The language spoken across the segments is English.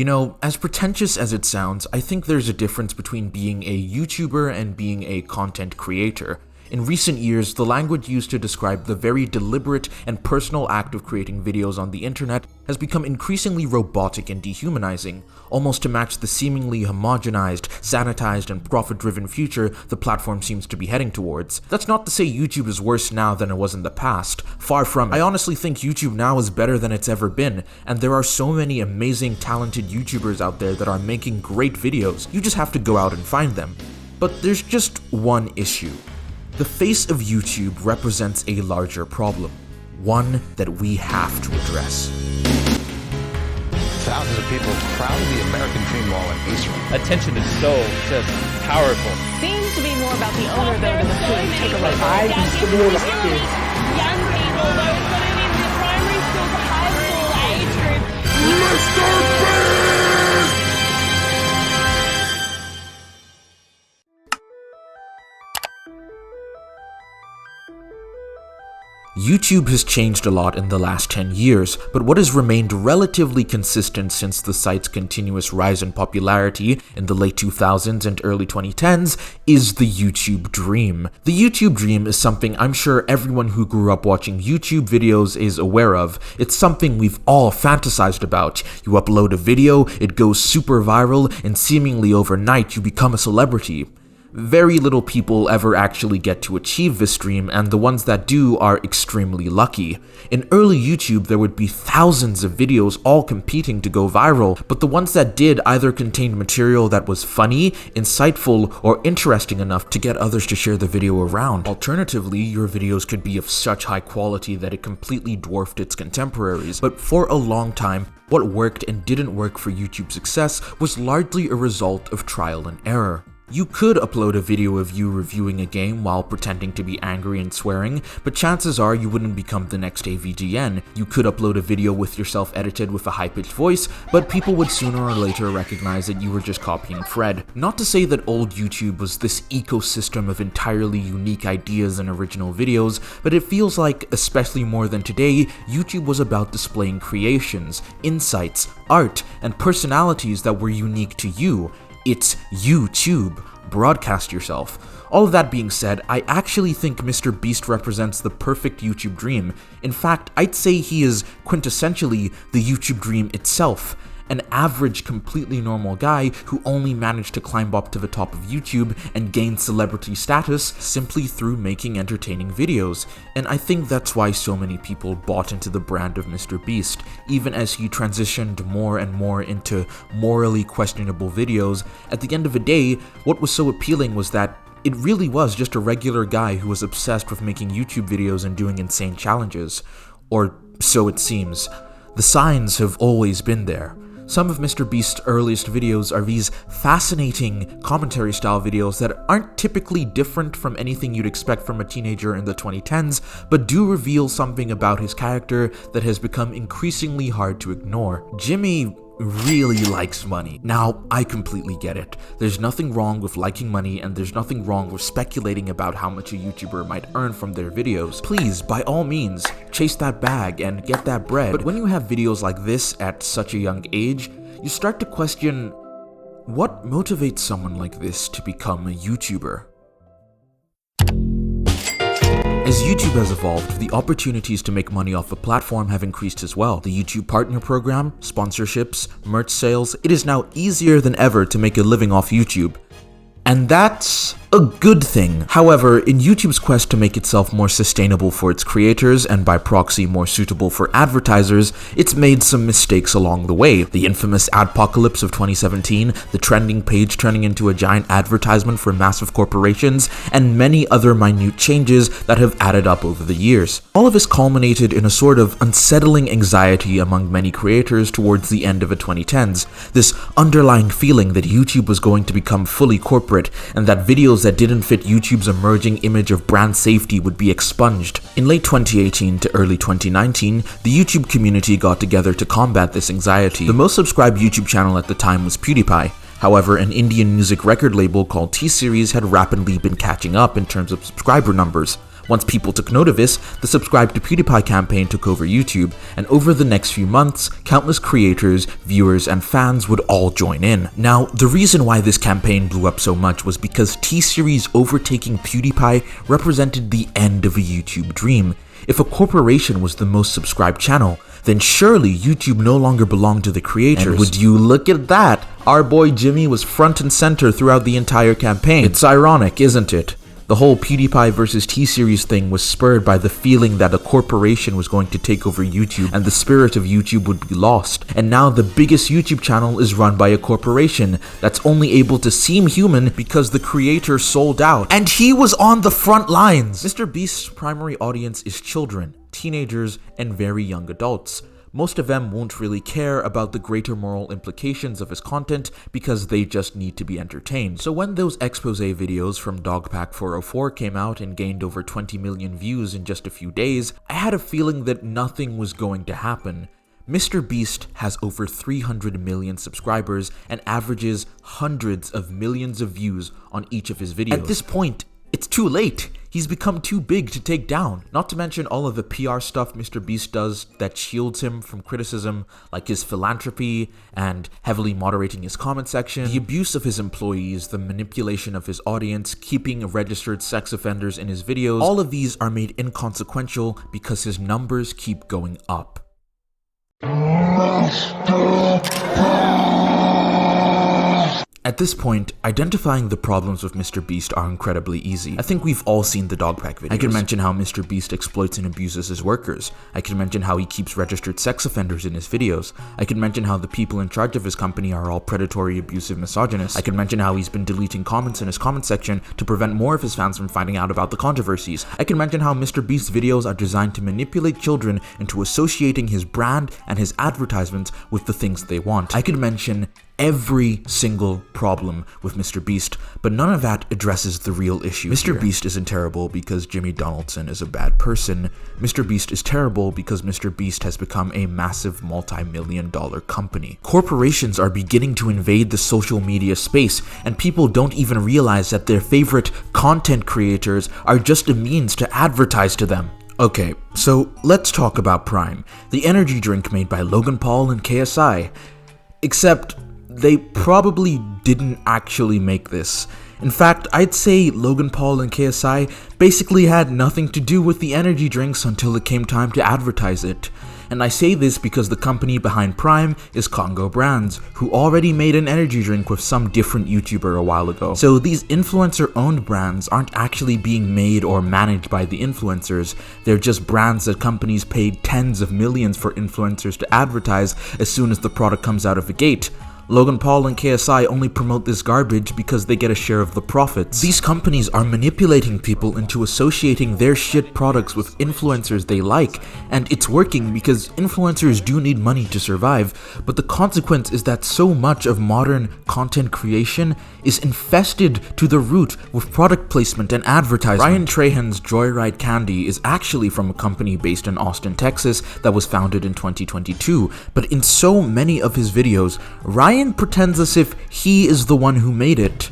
You know, as pretentious as it sounds, I think there's a difference between being a YouTuber and being a content creator. In recent years, the language used to describe the very deliberate and personal act of creating videos on the internet has become increasingly robotic and dehumanizing, almost to match the seemingly homogenized, sanitized, and profit-driven future the platform seems to be heading towards. That's not to say YouTube is worse now than it was in the past. Far from it. I honestly think YouTube now is better than it's ever been, and there are so many amazing, talented YouTubers out there that are making great videos. You just have to go out and find them. But there's just one issue. The face of YouTube represents a larger problem, one that we have to address. Thousands of people crowded the American Dream Wall in Israel. Attention is so just powerful. Seems to be more about the owner though than the student takeover. I used to be like this. Young people, those that are in the primary school to high school age group. MrBeast! YouTube has changed a lot in the last 10 years, but what has remained relatively consistent since the site's continuous rise in popularity in the late 2000s and early 2010s is the YouTube dream. The YouTube dream is something I'm sure everyone who grew up watching YouTube videos is aware of. It's something we've all fantasized about. You upload a video, it goes super viral, and seemingly overnight you become a celebrity. Very little people ever actually get to achieve this dream, and the ones that do are extremely lucky. In early YouTube, there would be thousands of videos all competing to go viral, but the ones that did either contained material that was funny, insightful, or interesting enough to get others to share the video around. Alternatively, your videos could be of such high quality that it completely dwarfed its contemporaries. But for a long time, what worked and didn't work for YouTube's success was largely a result of trial and error. You could upload a video of you reviewing a game while pretending to be angry and swearing, but chances are you wouldn't become the next AVGN. You could upload a video with yourself edited with a high-pitched voice, but people would sooner or later recognize that you were just copying Fred. Not to say that old YouTube was this ecosystem of entirely unique ideas and original videos, but it feels like, especially more than today, YouTube was about displaying creations, insights, art, and personalities that were unique to you. It's YouTube. Broadcast yourself. All of that being said, I actually think MrBeast represents the perfect YouTube dream. In fact, I'd say he is quintessentially the YouTube dream itself. An average, completely normal guy who only managed to climb up to the top of YouTube and gain celebrity status simply through making entertaining videos. And I think that's why so many people bought into the brand of MrBeast, even as he transitioned more and more into morally questionable videos. At the end of the day, what was so appealing was that it really was just a regular guy who was obsessed with making YouTube videos and doing insane challenges. Or so it seems. The signs have always been there. Some of MrBeast's earliest videos are these fascinating commentary-style videos that aren't typically different from anything you'd expect from a teenager in the 2010s, but do reveal something about his character that has become increasingly hard to ignore. Jimmy really likes money. Now, I completely get it. There's nothing wrong with liking money, and there's nothing wrong with speculating about how much a YouTuber might earn from their videos. Please, by all means, chase that bag and get that bread. But when you have videos like this at such a young age, you start to question, what motivates someone like this to become a YouTuber? As YouTube has evolved, the opportunities to make money off the platform have increased as well. The YouTube Partner Program, sponsorships, merch sales, it is now easier than ever to make a living off YouTube. And that's a good thing. However, in YouTube's quest to make itself more sustainable for its creators and by proxy more suitable for advertisers, it's made some mistakes along the way. The infamous adpocalypse of 2017, the trending page turning into a giant advertisement for massive corporations, and many other minute changes that have added up over the years. All of this culminated in a sort of unsettling anxiety among many creators towards the end of the 2010s, this underlying feeling that YouTube was going to become fully corporate and that videos that didn't fit YouTube's emerging image of brand safety would be expunged. In late 2018 to early 2019, the YouTube community got together to combat this anxiety. The most subscribed YouTube channel at the time was PewDiePie. However, an Indian music record label called T-Series had rapidly been catching up in terms of subscriber numbers. Once people took note of this, the Subscribe to PewDiePie campaign took over YouTube, and over the next few months, countless creators, viewers, and fans would all join in. Now, the reason why this campaign blew up so much was because T-Series overtaking PewDiePie represented the end of a YouTube dream. If a corporation was the most subscribed channel, then surely YouTube no longer belonged to the creators. And would you look at that? Our boy Jimmy was front and center throughout the entire campaign. It's ironic, isn't it? The whole PewDiePie versus T-Series thing was spurred by the feeling that a corporation was going to take over YouTube and the spirit of YouTube would be lost. And now the biggest YouTube channel is run by a corporation that's only able to seem human because the creator sold out. And he was on the front lines! MrBeast's primary audience is children, teenagers, and very young adults. Most of them won't really care about the greater moral implications of his content because they just need to be entertained. So when those expose videos from Dogpack404 came out and gained over 20 million views in just a few days, I had a feeling that nothing was going to happen. MrBeast has over 300 million subscribers and averages hundreds of millions of views on each of his videos. At this point, it's too late. He's become too big to take down. Not to mention all of the PR stuff MrBeast does that shields him from criticism, like his philanthropy and heavily moderating his comment section, the abuse of his employees, the manipulation of his audience, keeping registered sex offenders in his videos. All of these are made inconsequential because his numbers keep going up. At this point, identifying the problems with MrBeast are incredibly easy. I think we've all seen the Dogpack videos. I can mention how MrBeast exploits and abuses his workers. I can mention how he keeps registered sex offenders in his videos. I can mention how the people in charge of his company are all predatory, abusive misogynists. I can mention how he's been deleting comments in his comment section to prevent more of his fans from finding out about the controversies. I can mention how MrBeast's videos are designed to manipulate children into associating his brand and his advertisements with the things they want. I can mention every single problem with MrBeast, but none of that addresses the real issue. MrBeast isn't terrible because Jimmy Donaldson is a bad person. MrBeast is terrible because MrBeast has become a massive multi-million-dollar company. Corporations are beginning to invade the social media space, and people don't even realize that their favorite content creators are just a means to advertise to them. Okay, so let's talk about Prime, the energy drink made by Logan Paul and KSI. Except they probably didn't actually make this. In fact, I'd say Logan Paul and KSI basically had nothing to do with the energy drinks until it came time to advertise it. And I say this because the company behind Prime is Congo Brands, who already made an energy drink with some different YouTuber a while ago. So these influencer-owned brands aren't actually being made or managed by the influencers. They're just brands that companies paid tens of millions for influencers to advertise as soon as the product comes out of the gate. Logan Paul and KSI only promote this garbage because they get a share of the profits. These companies are manipulating people into associating their shit products with influencers they like, and it's working because influencers do need money to survive, but the consequence is that so much of modern content creation is infested to the root with product placement and advertising. Ryan Trahan's Joyride Candy is actually from a company based in Austin, Texas that was founded in 2022, but in so many of his videos, Ryan pretends as if he is the one who made it.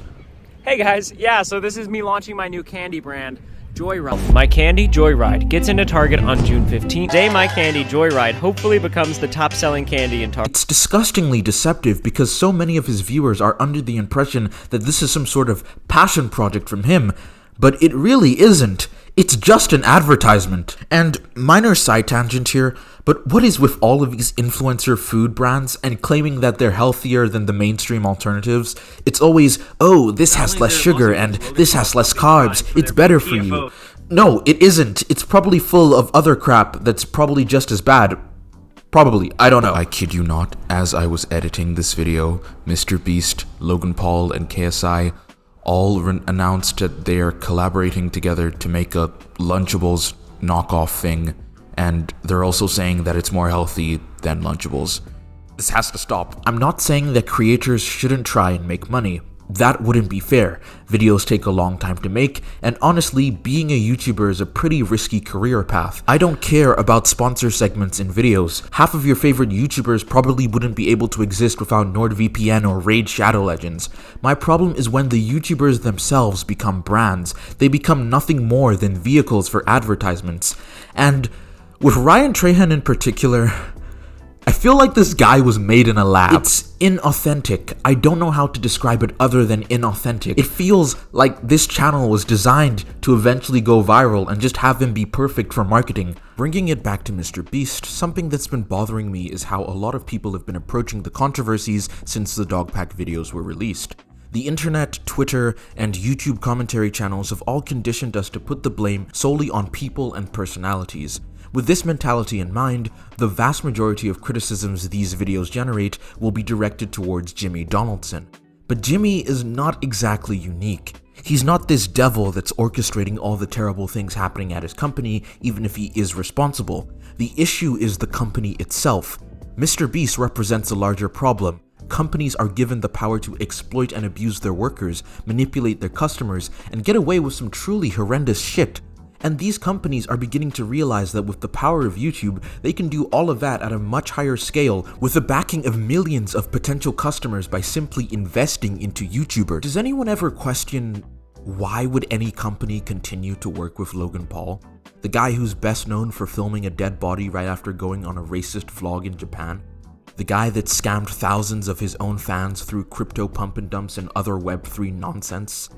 Hey guys, yeah, so this is me launching my new candy brand, Joyride. My candy, Joyride, gets into Target on June 15th. Today, my candy, Joyride, hopefully becomes the top-selling candy in Target. It's disgustingly deceptive because so many of his viewers are under the impression that this is some sort of passion project from him, but it really isn't. It's just an advertisement. And minor side tangent here, but what is with all of these influencer food brands and claiming that they're healthier than the mainstream alternatives? It's always, oh, this has less sugar and this has less carbs, it's better for you. No, it isn't. It's probably full of other crap that's probably just as bad. Probably, I don't know. I kid you not, as I was editing this video, MrBeast, Logan Paul, and KSI all announced that they are collaborating together to make a Lunchables knockoff thing, and they're also saying that it's more healthy than Lunchables. This has to stop. I'm not saying that creators shouldn't try and make money, that wouldn't be fair. Videos take a long time to make, and honestly, being a YouTuber is a pretty risky career path. I don't care about sponsor segments in videos. Half of your favorite YouTubers probably wouldn't be able to exist without NordVPN or Raid Shadow Legends. My problem is when the YouTubers themselves become brands. They become nothing more than vehicles for advertisements. And with Ryan Trahan in particular, I feel like this guy was made in a lab. It's inauthentic. I don't know how to describe it other than inauthentic. It feels like this channel was designed to eventually go viral and just have him be perfect for marketing. Bringing it back to MrBeast, something that's been bothering me is how a lot of people have been approaching the controversies since the Dogpack videos were released. The internet, Twitter, and YouTube commentary channels have all conditioned us to put the blame solely on people and personalities. With this mentality in mind, the vast majority of criticisms these videos generate will be directed towards Jimmy Donaldson. But Jimmy is not exactly unique. He's not this devil that's orchestrating all the terrible things happening at his company, even if he is responsible. The issue is the company itself. MrBeast represents a larger problem. Companies are given the power to exploit and abuse their workers, manipulate their customers, and get away with some truly horrendous shit. And these companies are beginning to realize that with the power of YouTube, they can do all of that at a much higher scale with the backing of millions of potential customers by simply investing into YouTubers. Does anyone ever question why would any company continue to work with Logan Paul? The guy who's best known for filming a dead body right after going on a racist vlog in Japan? The guy that scammed thousands of his own fans through crypto pump and dumps and other Web3 nonsense?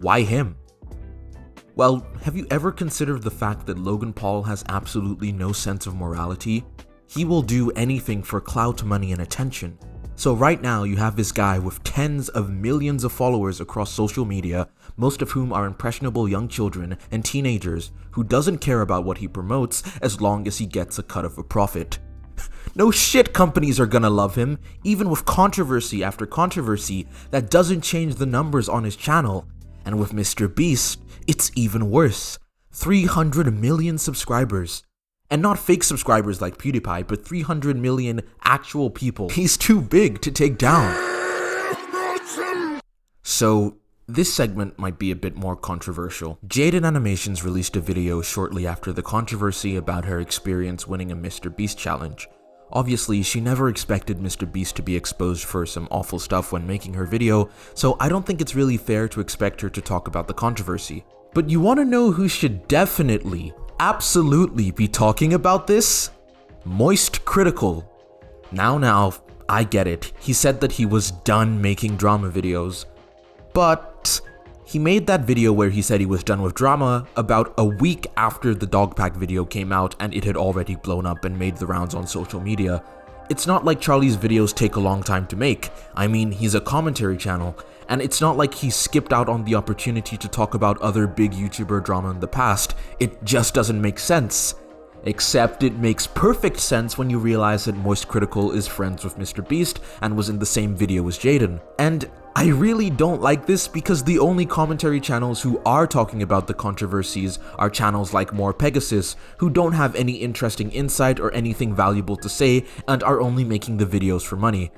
Why him? Well, have you ever considered the fact that Logan Paul has absolutely no sense of morality? He will do anything for clout, money, and attention. So right now you have this guy with tens of millions of followers across social media, most of whom are impressionable young children and teenagers who doesn't care about what he promotes as long as he gets a cut of a profit. No shit, companies are gonna love him. Even with controversy after controversy, that doesn't change the numbers on his channel. And with MrBeast, it's even worse. 300 million subscribers. And not fake subscribers like PewDiePie, but 300 million actual people. He's too big to take down. So, this segment might be a bit more controversial. Jaden Animations released a video shortly after the controversy about her experience winning a MrBeast challenge. Obviously, she never expected MrBeast to be exposed for some awful stuff when making her video, so I don't think it's really fair to expect her to talk about the controversy. But you want to know who should definitely, absolutely be talking about this? Moist Critical. Now, I get it. He said that he was done making drama videos. But he made that video where he said he was done with drama about a week after the Dogpack video came out and it had already blown up and made the rounds on social media. It's not like Charlie's videos take a long time to make. I mean, he's a commentary channel, and it's not like he skipped out on the opportunity to talk about other big YouTuber drama in the past. It just doesn't make sense. Except it makes perfect sense when you realize that Moist Critical is friends with MrBeast and was in the same video as Jaden. And I really don't like this because the only commentary channels who are talking about the controversies are channels like More Pegasus, who don't have any interesting insight or anything valuable to say and are only making the videos for money.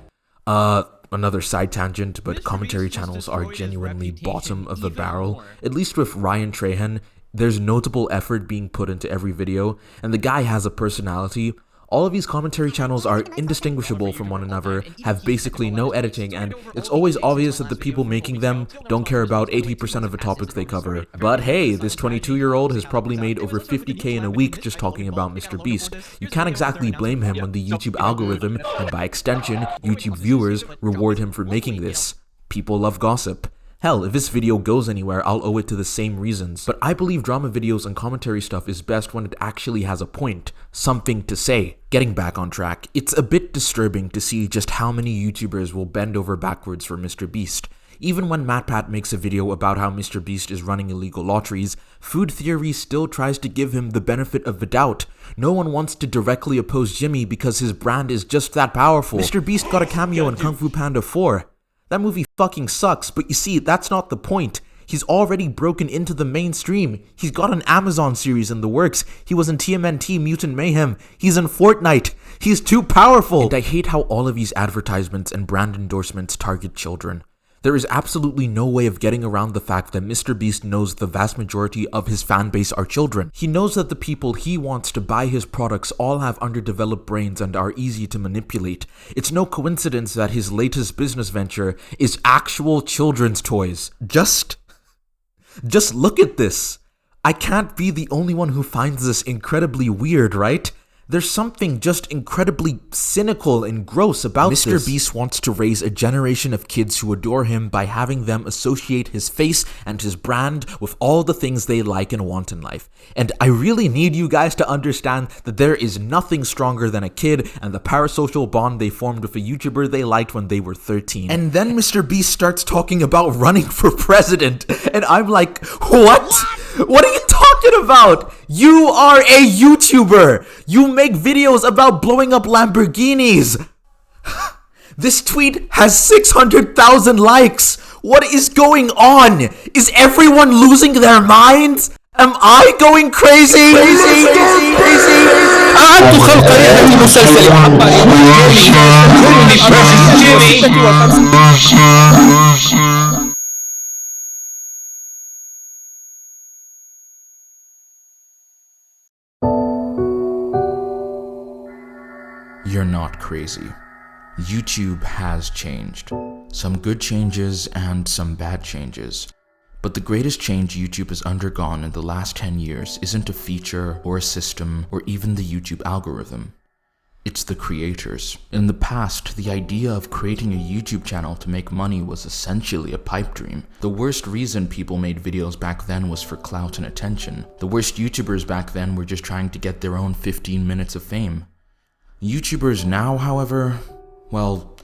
Another side tangent, but commentary channels are genuinely bottom of the barrel. At least with Ryan Trahan, there's notable effort being put into every video, and the guy has a personality. All of these commentary channels are indistinguishable from one another, have basically no editing, and it's always obvious that the people making them don't care about 80% of the topics they cover. But hey, this 22-year-old has probably made over 50k in a week just talking about MrBeast. You can't exactly blame him when the YouTube algorithm, and by extension, YouTube viewers, reward him for making this. People love gossip. Hell, if this video goes anywhere, I'll owe it to the same reasons. But I believe drama videos and commentary stuff is best when it actually has a point, something to say. Getting back on track, it's a bit disturbing to see just how many YouTubers will bend over backwards for MrBeast. Even when MatPat makes a video about how MrBeast is running illegal lotteries, Food Theory still tries to give him the benefit of the doubt. No one wants to directly oppose Jimmy because his brand is just that powerful. MrBeast got a cameo in Kung Fu Panda 4. That movie fucking sucks, but you see, that's not the point. He's already broken into the mainstream. He's got an Amazon series in the works. He was in TMNT Mutant Mayhem. He's in Fortnite. He's too powerful. And I hate how all of these advertisements and brand endorsements target children. There is absolutely no way of getting around the fact that MrBeast knows the vast majority of his fan base are children. He knows that the people he wants to buy his products all have underdeveloped brains and are easy to manipulate. It's no coincidence that his latest business venture is actual children's toys. Just look at this. I can't be the only one who finds this incredibly weird, right? There's something just incredibly cynical and gross about this. MrBeast wants to raise a generation of kids who adore him by having them associate his face and his brand with all the things they like and want in life. And I really need you guys to understand that there is nothing stronger than a kid and the parasocial bond they formed with a YouTuber they liked when they were 13. And then MrBeast starts talking about running for president, and I'm like, what? What are you talking about? You are a YouTuber! You make videos about blowing up Lamborghinis! This tweet has 600,000 likes! What is going on? Is everyone losing their minds? Am I going crazy? You're not crazy. YouTube has changed. Some good changes and some bad changes. But the greatest change YouTube has undergone in the last 10 years isn't a feature or a system or even the YouTube algorithm. It's the creators. In the past, the idea of creating a YouTube channel to make money was essentially a pipe dream. The worst reason people made videos back then was for clout and attention. The worst YouTubers back then were just trying to get their own 15 minutes of fame. YouTubers now, however, well,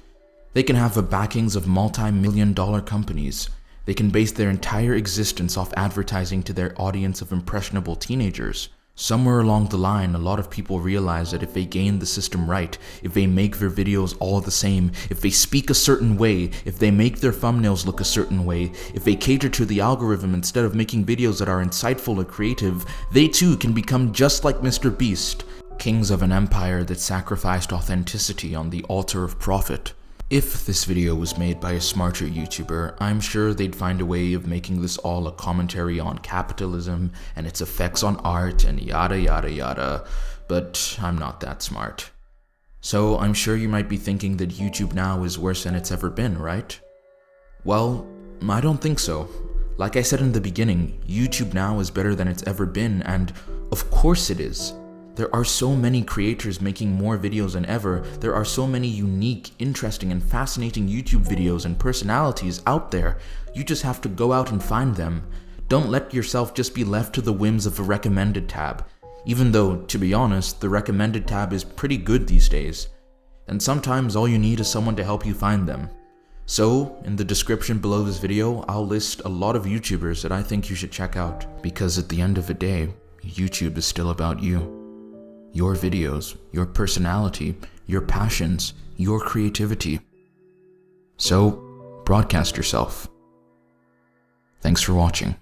they can have the backings of multi-million-dollar companies. They can base their entire existence off advertising to their audience of impressionable teenagers. Somewhere along the line, a lot of people realize that if they gain the system right, if they make their videos all the same, if they speak a certain way, if they make their thumbnails look a certain way, if they cater to the algorithm instead of making videos that are insightful or creative, they too can become just like MrBeast, kings of an empire that sacrificed authenticity on the altar of profit. If this video was made by a smarter YouTuber, I'm sure they'd find a way of making this all a commentary on capitalism and its effects on art and yada yada yada, but I'm not that smart. So I'm sure you might be thinking that YouTube now is worse than it's ever been, right? Well, I don't think so. Like I said in the beginning, YouTube now is better than it's ever been, and of course it is. There are so many creators making more videos than ever. There are so many unique, interesting, and fascinating YouTube videos and personalities out there. You just have to go out and find them. Don't let yourself just be left to the whims of the recommended tab. Even though, to be honest, the recommended tab is pretty good these days. And sometimes all you need is someone to help you find them. So, in the description below this video, I'll list a lot of YouTubers that I think you should check out. Because at the end of the day, YouTube is still about you. Your videos, your personality, your passions, your creativity. So, broadcast yourself. Thanks for watching.